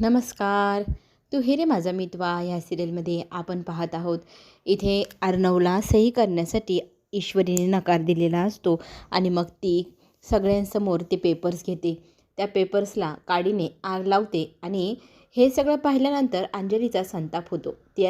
नमस्कार. तू हे रे माझा मितवा ह्या सिरियलमध्ये आपण पाहत आहोत. इथे अर्णवला सही करण्यासाठी ईश्वरीने नकार दिलेला असतो आणि मग ती सगळ्यांसमोर ते पेपर्स घेते. त्या पेपर्सला काडीने आग लावते आणि हे सगळं पाहिल्यानंतर अंजलीचा संताप होतो. ती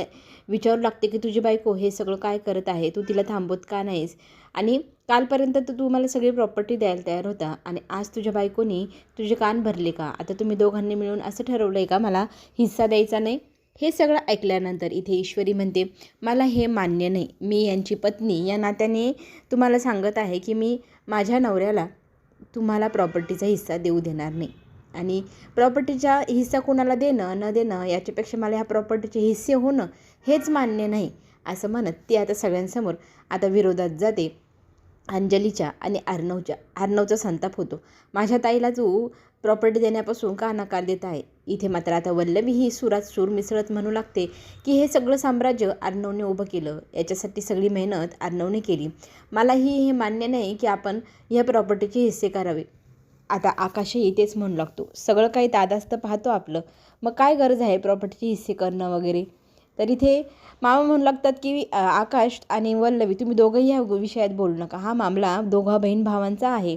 विचारू लागते की तुझी बायको हे सगळं काय करत आहे, तू तिला थांबवत का नाहीस? आणि कालपर्यंत तर तू मला सगळी प्रॉपर्टी द्यायला तयार होता आणि आज तुझ्या बायकोनी तुझे कान भरले का? आता तुम्ही दोघांनी मिळून असं ठरवलं आहे का मला हिस्सा द्यायचा नाही? हे सगळं ऐकल्यानंतर इथे ईश्वरी म्हणते, मला हे मान्य नाही. मी यांची पत्नी या नात्याने तुम्हाला सांगत आहे की मी माझ्या नवऱ्याला तुम्हाला प्रॉपर्टीचा हिस्सा देऊ देणार नाही. आणि प्रॉपर्टीचा हिस्सा कोणाला देणं न देणं याच्यापेक्षा मला ह्या प्रॉपर्टीचे हिस्से होणं हेच मान्य नाही, असं म्हणत ती आता सगळ्यांसमोर आता विरोधात जाते. अंजलीच्या आणि अर्णवचा संताप होतो. माझ्या ताईला तू प्रॉपर्टी देण्यापासून का नकार देत आहे? इथे मात्र आता वल्लवी ही सुरात सूर मिसळत म्हणू लागते की हे सगळं साम्राज्य अर्णवने उभं केलं, याच्यासाठी सगळी मेहनत अर्णवने केली. मलाही हे मान्य नाही की आपण ह्या प्रॉपर्टीचे हिस्से करावे. आता आकाशही तेच म्हणू लागतो, सगळं काही दादाच तर पाहतो आपलं, मग काय गरज आहे प्रॉपर्टीचे हिस्से करणं वगैरे. तर इथे मामा म्हणू लागतात की आकाश आणि वल्लवी तुम्ही दोघंही ह्या विषयात बोलू नका. हा मामला दोघा बहीण भावांचा आहे,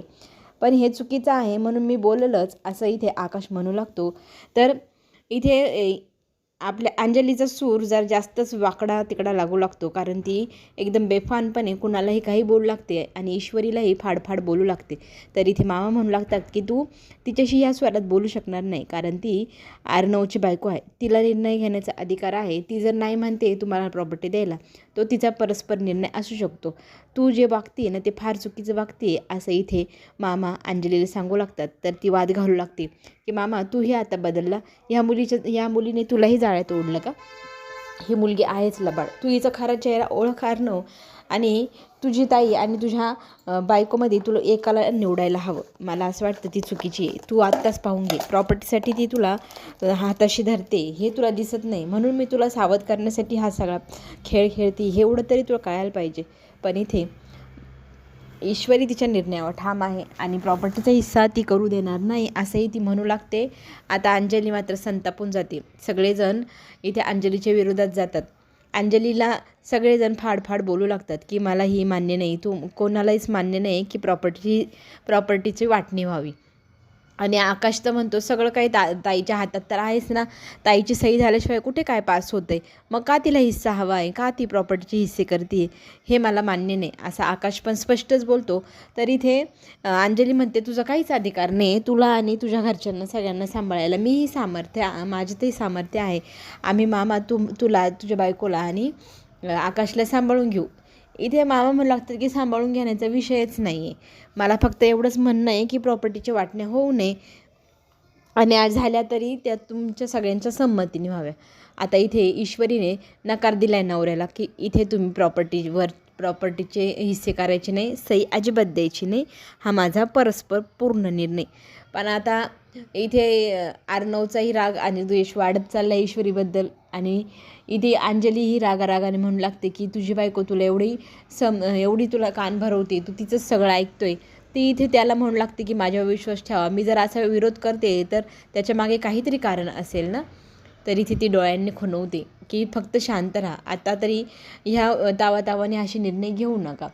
पण हे चुकीचं आहे म्हणून मी बोललंच, असं इथे आकाश म्हणू लागतो. तर इथे आपल्या अंजलीचा सूर जर जास्तच वाकडा तिकडा लागू लागतो, कारण ती एकदम बेफानपणे कुणालाही काही बोलू लागते आणि ईश्वरीलाही फाडफाड बोलू लागते. तर इथे मामा म्हणू लागतात की तू तिच्याशी ह्या स्वरात बोलू शकणार नाही, कारण ती अर्णवची बायको आहे, तिला निर्णय घेण्याचा अधिकार आहे. ती जर नाही म्हणते तुम्हाला प्रॉपर्टी द्यायला, तो तिचा परस्पर निर्णय असू शकतो. तू जे वागते ना ते फार चुकीचं वागते, असं इथे मामा अंजलीला सांगू लागतात. तर ती वाद घालू लागते की मामा तूही आता बदलला, ह्या मुलीने तुलाही जाळ्यात ओढलं का? ही मुलगी आहेच लबाड, तू हिचा खरा चेहरा ओळख अर्णव. आणि तुझी ताई आणि तुझ्या बायकोमध्ये तुला एकाला निवडायला हवं. मला असं वाटतं ती चुकीची आहे. तू आत्ताच पाहून घे, प्रॉपर्टीसाठी ती तुला हाताशी धरते हे तुला दिसत नाही, म्हणून मी तुला सावध करण्यासाठी हा सगळा खेळ खेळते, हे एवढं तरी तुला कळायला पाहिजे. पण इथे ईश्वरी तिच्या निर्णयावर ठाम आहे आणि प्रॉपर्टीचा हिस्सा ती करू देणार नाही, असंही ती म्हणू लागते. आता अंजली मात्र संतापून जाते. सगळेजण इथे अंजलीच्या विरोधात जातात. अंजलीला सगळेजण फाडफाड बोलू लागतात की मला ही मान्य नाही, तू कोणालाच मान्य नाही की प्रॉपर्टीची वाटणी व्हावी. आणि आकाश तर म्हणतो सगळं काही ताईच्या हातात तर आहेच ना, ताईची सही झाल्याशिवाय कुठे काय पास होते, मग का तिला हिस्सा हवा आहे, का ती प्रॉपर्टीचे हिस्से करते, हे मला मान्य नाही, असं आकाश पण स्पष्टच बोलतो. तर इथे अंजली म्हणते तुझा काहीच अधिकार नाही, तुला आणि तुझ्या घरच्यांना सगळ्यांना सांभाळायला मीही माझं तेही सामर्थ्य आहे. आम्ही मामा तुला तुझ्या बायकोला आणि आकाशला सांभाळून घेऊ. इथे मामा म्हणू लागतात की सांभाळून घेण्याचा विषयच नाही आहे, मला फक्त एवढंच म्हणणं आहे की प्रॉपर्टीचे वाटणे होऊ नये आणि आज झाल्या तरी त्या तुमच्या सगळ्यांच्या संमतीने व्हाव्या. आता इथे ईश्वरीने नकार दिला आहे नवऱ्याला की इथे तुम्ही प्रॉपर्टीचे हिस्से करायचे नाही, सही अजिबात द्यायची नाही, हा माझा परस्पर पूर्ण निर्णय. पण आता इथे अर्णवचाही राग आणि द्वेष वाढत चालला ईश्वरीबद्दल. आणि इथे अंजली ही रागारागाने म्हणू लागते की तुझी बायको तुला एवढी तुला कान भरवते, तू तिचंच सगळं ऐकतोय. ती इथे त्याला म्हणू लागते की माझ्यावर विश्वास ठेवा, मी जर असा विरोध करते तर त्याच्या मागे काहीतरी कारण असेल ना. तर इथे ती डोळ्यांनी खुणवते की फक्त शांत राहा, आता तरी ह्या तावातावाने असे निर्णय घेऊ नका.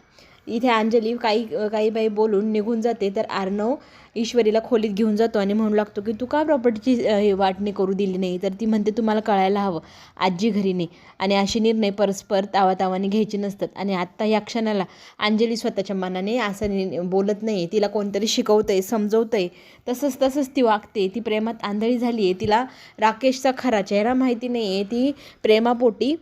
इथे अंजली काही बाई बोलून निघून जाते. तर अर्णव ईश्वरीला खोलीत घेऊन जातो आणि म्हणू लागतो की तू का प्रॉपर्टीची वाटणी करू दिली नाही? तर ती म्हणते तुम्हाला कळायला हवं, आजी घरी नाही आणि असे निर्णय परस्पर तावातावाने घ्यायचे नसतात. आणि आत्ता या क्षणाला अंजली स्वतःच्या मनाने असं बोलत नाही, तिला कोणतरी शिकवतंय समजवतंय, तसंच ती वागते. ती प्रेमात आंधळी झाली आहे, तिला राकेशचा खरा चेहरा माहिती नाही आहे, ती प्रेमापोटी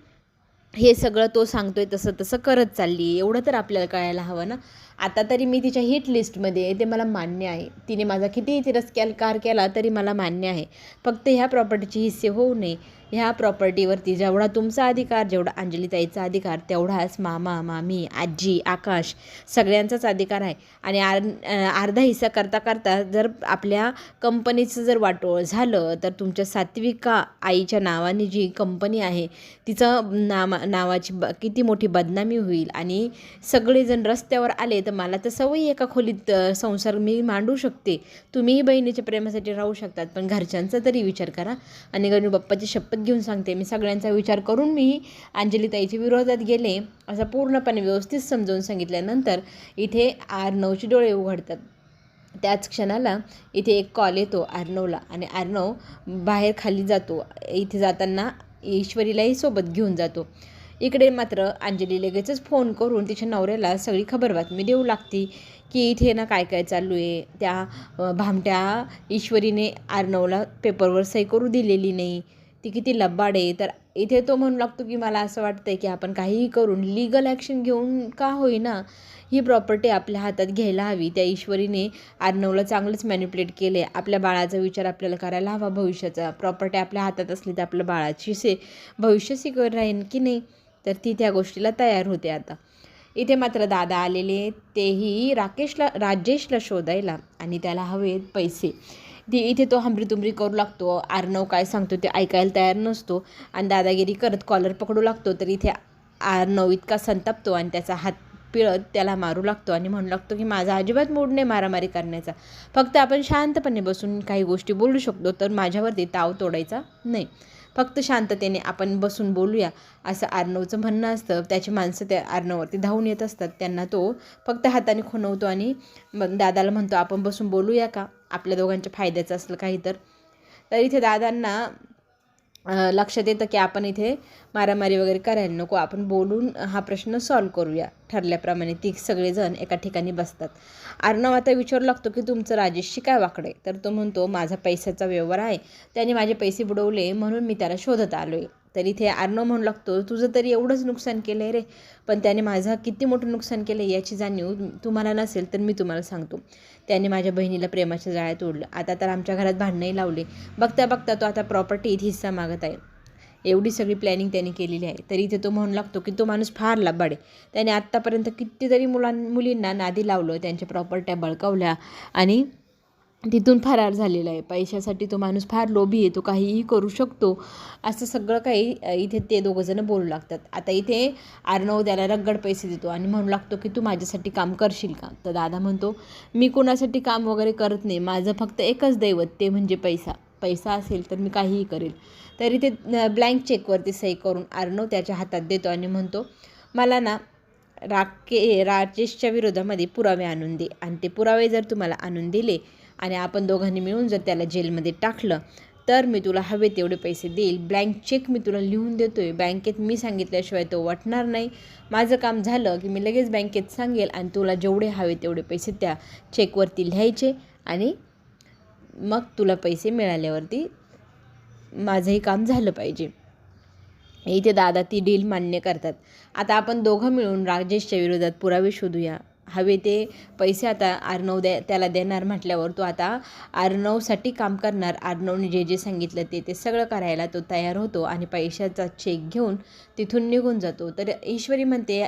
हे सगळं तो सांगतोय तसं करत चालली आहे, एवढं तर आपल्याला कळायला हवं ना. आता तरी मी तिच्या हिट लिस्टमध्ये आहे, ते मला मान्य आहे. तिने माझा कितीही तिरस्कार केला तरी मला मान्य आहे, फक्त ह्या प्रॉपर्टीचे हिस्से होऊ नये ह्या प्रॉपर्टीवरती जेवढा तुमचा अधिकार, जेवढा अंजलीताईचा अधिकार, तेवढाच मामा, मामी, आजी, आकाश सगळ्यांचाच अधिकार आहे. आणि अर्धा हिस्सा करता करता जर आपल्या कंपनीचं जर वाटोळ झालं तर तुमच्या सात्विका आईच्या नावाने जी कंपनी आहे तिचं नावाची किती मोठी बदनामी होईल. आणि सगळेजण रस्त्यावर आले तर मला तर सवयी एका खोलीत संसार मी मांडू शकते, तुम्हीही बहिणीच्या प्रेमासाठी राहू शकतात, पण घरच्यांचा तरी विचार करा. आणि गणू बाप्पाची शपथ घेऊन सांगते, मी सगळ्यांचा विचार करून मी अंजलीताईच्या विरोधात गेले असं पूर्णपणे व्यवस्थित समजावून सांगितल्यानंतर इथे अर्णवचे डोळे उघडतात. त्याच क्षणाला इथे एक कॉल येतो अर्णवला आणि अर्णव बाहेर खाली जातो. इथे जाताना ईश्वरीलाही सोबत घेऊन जातो. इकडे मात्र अंजली लगेचच फोन करून तिच्या नवऱ्याला सगळी खबर बातमी देऊ लागती की इथे ना काय काय चालू आहे. त्या भामट्या ईश्वरीने अर्णवला पेपरवर सही करू दिलेली नाही, ती किती लबाड आहे. तर इथे तो म्हणू लागतो की मला असं वाटतंय की आपण काहीही करून लीगल ॲक्शन घेऊन का होईना ही प्रॉपर्टी आपल्या हातात घ्यायला हवी. त्या ईश्वरीने अर्णवला चांगलंच मॅनिप्युलेट केले. आपल्या बाळाचा विचार आपल्याला करायला हवा, भविष्याचा. प्रॉपर्टी आपल्या हातात असली तर आपल्या बाळाची भविष्य सिक्युअर राहील की नाही. तर ती त्या गोष्टीला तयार होते. आता इथे मात्र दादा आलेले, तेही राजेशला शोधायला आणि त्याला हवे पैसे. इथे तो हमरीतुमरी करू लागतो. अर्णव काय सांगतो ते ऐकायला तयार नसतो आणि दादागिरी करत कॉलर पकडू लागतो. तर इथे अर्णव इतका संतापतो आणि त्याचा हात पिळत त्याला मारू लागतो आणि म्हणू लागतो की माझा अजिबात मूड नाही मारामारी करण्याचा, फक्त आपण शांतपणे बसून काही गोष्टी बोलू शकतो, तर माझ्यावरती ताव तोडायचा नाही, फक्त शांततेने आपण बसून बोलूया असं अर्णवचं म्हणणं असतं. त्याची माणसं त्या अर्णववरती धावून येत असतात. त्यांना तो फक्त हाताने खुणवतो आणि दादाला म्हणतो आपण बसून बोलूया का, आपल्या दोघांच्या फायद्याचं असलं काही तर इथे दादांना लक्षात येतं की आपण इथे मारामारी वगैरे करायला नको, आपण बोलून हा प्रश्न सॉल्व करूया. ठरल्याप्रमाणे ती सगळेजण एका ठिकाणी बसतात. अर्णव आता विचारू लागतो की तुमचं राजेशशी काय वाकडं आहे. तर तो म्हणतो माझा पैशाचा व्यवहार आहे, त्याने माझे पैसे बुडवले म्हणून मी त्याला शोधत आलो आहे. तर इथे अर्णव म्हणू लागतो तुझं तरी एवढंच नुकसान केलं आहे रे, पण त्याने माझं किती मोठं नुकसान केलं आहे याची जाणीव तुम्हाला नसेल तर मी तुम्हाला सांगतो. त्याने माझ्या बहिणीला प्रेमाच्या जाळ्यात ओढलं, आता तर आमच्या घरात भांडणंही लावले. बघता बघता तो आता प्रॉपर्टीत हिस्सा मागत आहे. एवढी सगळी प्लॅनिंग त्याने केलेली आहे. तरी इथे तो म्हणू लागतो की तो माणूस फार लबाड आहे. त्याने आत्तापर्यंत कितीतरी मुलींना नादी लावलं, त्यांच्या प्रॉपर्ट्या बळकावल्या आणि तिथून फरार झालेला आहे. पैशासाठी तो माणूस फार लोभी आहे, तो काहीही करू शकतो असं सगळं काही इथे ते दोघंजणं बोलू लागतात. आता इथे अर्णव त्याला रगड पैसे देतो आणि म्हणू लागतो की तू माझ्यासाठी काम करशील का. तर दादा म्हणतो मी कोणासाठी काम वगैरे करत नाही, माझं फक्त एकच दैवत ते म्हणजे पैसा असेल तर मी काहीही करेल. तरी ते ब्लँक चेकवरती सही करून अर्णव त्याच्या हातात देतो आणि म्हणतो मला ना राजेशच्या विरोधामध्ये पुरावे आणून दे, आणि ते पुरावे जर तुम्हाला आणून दिले आणि आपण दोघांनी मिळून जर त्याला जेलमध्ये टाकलं तर मी तुला हवे तेवढे पैसे देईल. ब्लँक चेक मी तुला लिहून देतो आहे, बँकेत मी सांगितल्याशिवाय तो वाटणार नाही. माझं काम झालं की मी लगेच बँकेत सांगेल आणि तुला जेवढे हवे तेवढे पैसे त्या चेकवरती लिहायचे आणि मग तुला पैसे मिळाल्यावरती माझंही काम झालं पाहिजे. इथे दादा ती डील मान्य करतात. आता आपण दोघं मिळून राजेशच्या विरोधात पुरावे शोधूया. हवे ते पैसे आता अर्णव त्याला देणार म्हटल्यावर तो आता अर्णवसाठी काम करणार. अर्णवने जे जे सांगितलं ते सगळं करायला तो तयार होतो आणि पैशाचा चेक घेऊन तिथून निघून जातो. तर ईश्वरी म्हणते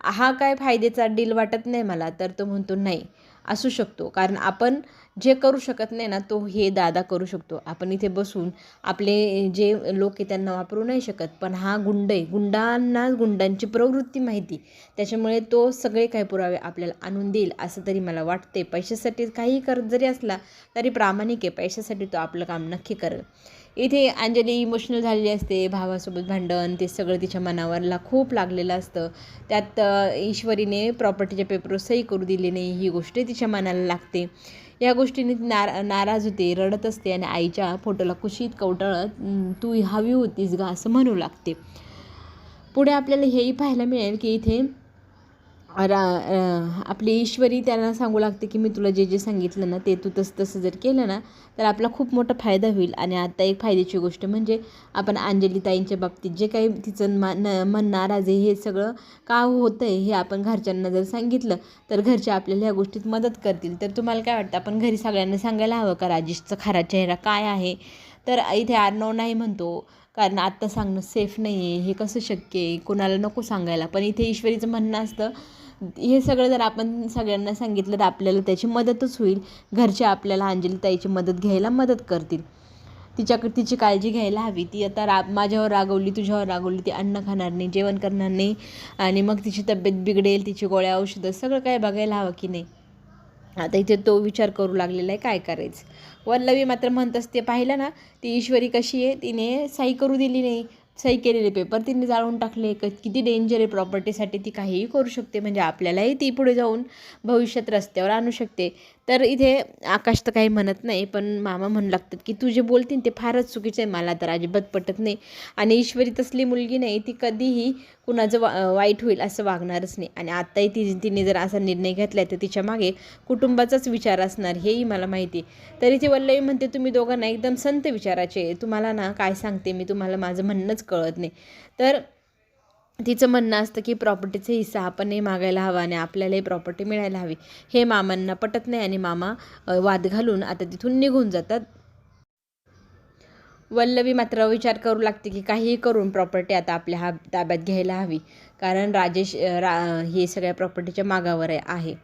हा काय फायद्याचा डील वाटत नाही मला. तर तो म्हणतो नाही असू शकतो, कारण आपण जे करू शकत नाही ना तो हे दादा करू शकतो. आपण इथे बसून आपले जे लोक आहे त्यांना वापरू नाही शकत, पण हा गुंड आहे, गुंडांची प्रवृत्ती माहिती, त्याच्यामुळे तो सगळे काही पुरावे आपल्याला आणून देईल असं तरी मला वाटते. पैशासाठी काही करत जरी असला तरी प्रामाणिक आहे, पैशासाठी तो आपलं काम नक्की करेल. इथे अंजली इमोशनल झालेली असते, भावासोबत भांडण ते सगळं तिच्या मनावरला खूप लागलेलं असतं. त्यात ईश्वरीने प्रॉपर्टीच्या पेपरवर सही करू दिली नाही ही गोष्ट तिच्या मनाला लागते. या गोष्टीने नाराज होते, रडत असते आणि आईच्या फोटोला कुशीत कवटाळत तू हवी होतीस गा असं म्हणू लागते. पुढे आपल्याला हेही पाहायला मिळेल की इथे आपली ईश्वरी त्यांना सांगू लागते की मी तुला जे जे सांगितलं ना ते तू तसं जर केलं ना तर आपला खूप मोठा फायदा होईल. आणि आता एक फायद्याची गोष्ट म्हणजे आपण अंजलीताईंच्या बाबतीत जे काही तिचं मन नाराज आहे हे सगळं का होतं आहे हे आपण घरच्यांना जर सांगितलं तर घरचे आपल्याला ह्या गोष्टीत मदत करतील. तर तुम्हाला काय वाटतं, आपण घरी सगळ्यांना सांगायला हवं का राजेशचा खरा चेहरा काय आहे. तर इथे अर्णव नाही म्हणतो कारण आत्ता सांगणं सेफ नाही आहे, हे कसं शक्य आहे, कोणाला नको सांगायला. पण इथे ईश्वरीचं म्हणणं असतं हे सगळं जर आपण सगळ्यांना सांगितलं तर आपल्याला त्याची मदतच होईल. घरचे आपल्याला अंजलीताईची मदत घ्यायला मदत करतील. तिची काळजी घ्यायला हवी. ती आता माझ्यावर रागवली, तुझ्यावर रागवली, ती अन्न खाणार नाही, जेवण करणार नाही आणि मग तिची तब्येत बिघडेल, तिची गोळ्या औषधं सगळं काय बघायला हवं की नाही. आता इथे तो विचार करू लागलेला आहे काय करायचं. वल्लवी मात्र म्हणत असते, पाहिलं ना ती ईश्वरी कशी आहे, तिने सही करू दिली नाही, सही केलेले पेपर तिने जाळून टाकले. किती डेंजर आहे प्रॉपर्टीसाठी, ती काहीही करू शकते. म्हणजे आपल्यालाही ती पुढे जाऊन भविष्यात रस्त्यावर आणू शकते. तर इथे आकाश तर काही म्हणत नाही, पण मामा म्हणू लागतात की तू जे बोलतीन ते फारच चुकीचं आहे, मला तर अजिबात पटत नाही. आणि ईश्वरी तसली मुलगी नाही, ती कधीही कुणाचं वाईट होईल असं वागणारच नाही. आणि आत्ताही तिने जर असा निर्णय घेतला तर तिच्या मागे कुटुंबाचाच विचार असणार, हेही मला माहिती आहे. तरी ती वल्लवी म्हणते, तुम्ही दोघांना एकदम संत विचाराचे, तुम्हाला ना काय सांगते मी, तुम्हाला माझं म्हणणंच कळत नाही. तर तिचं म्हणणं असतं की प्रॉपर्टीचा हिस्सा आपणही मागायला हवा आणि आपल्यालाही प्रॉपर्टी मिळायला हवी. हे मामांना पटत नाही आणि मामा वाद घालून आता तिथून निघून जातात. वल्लवी मात्र विचार करू लागते की काहीही करून प्रॉपर्टी आता आपल्या ताब्यात घ्यायला हवी, कारण राजेश हे सगळ्या प्रॉपर्टीच्या मागावर आहे.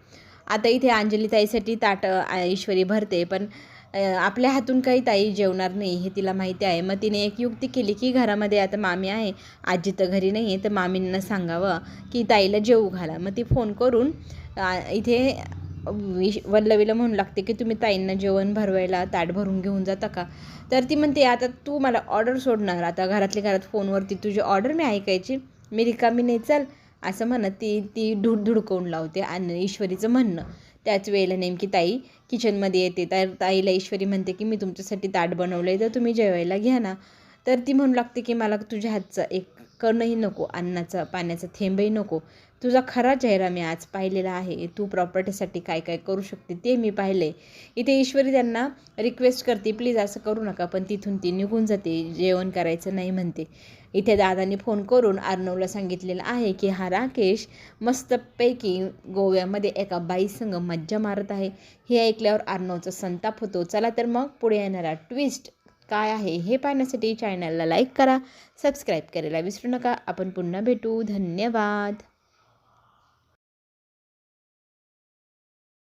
आता इथे अंजलीताईसाठी ताट ईश्वरी भरते, पण आपल्या हातून काही ताई जेवणार नाही हे तिला माहिती आहे. मग तिने एक युक्ती केली की घरामध्ये आता मामी आहे, आजी तर घरी नाही आहे, तर मामींना सांगावं की ताईला जेवू घाला. मग ती फोन करून इथे वल्लवीला म्हणू लागते की तुम्ही ताईंना जेवण भरवायला ताट भरून घेऊन जाता का. तर ती म्हणते, आता तू मला ऑर्डर सोडणार, आता घरातल्या घरात फोनवरती तुझी ऑर्डर मी ऐकायची, मी रिकामी नाही, चल असं म्हणत ती धुडकवून लावते. आणि ईश्वरीचं म्हणणं त्याच वेळेला नेमकी ताई किचनमध्ये येते. तर ताईला ईश्वरी म्हणते की मी तुमच्यासाठी ताट बनवलं आहे, तर तुम्ही जेवायला घ्या ना. तर ती म्हणू लागते की मला तुझ्या हातचं एक कणही नको, अन्नाचा पाण्याचा थेंबही नको. तुझा खरा चेहरा मी आज पाहिलेला आहे, तू प्रॉपर्टीसाठी काय काय करू शकते ते मी पाहिले. इथे ईश्वरी त्यांना रिक्वेस्ट करते, प्लीज असं करू नका, पण तिथून ती निघून जाते, जेवण करायचं नाही म्हणते. इथे दादांनी फोन करून अर्णवला सांगितलेलं आहे की हा राकेश मस्तपैकी गोव्यामध्ये एका बाईसंग मज्जा मारत आहे. हे ऐकल्यावर अर्णवचा संताप होतो. चला तर मग पुढे येणारा ट्विस्ट काय आहे हे पाहण्यासाठी चॅनलला लाईक करा, सबस्क्राईब करायला विसरू नका. आपण पुन्हा भेटू. धन्यवाद.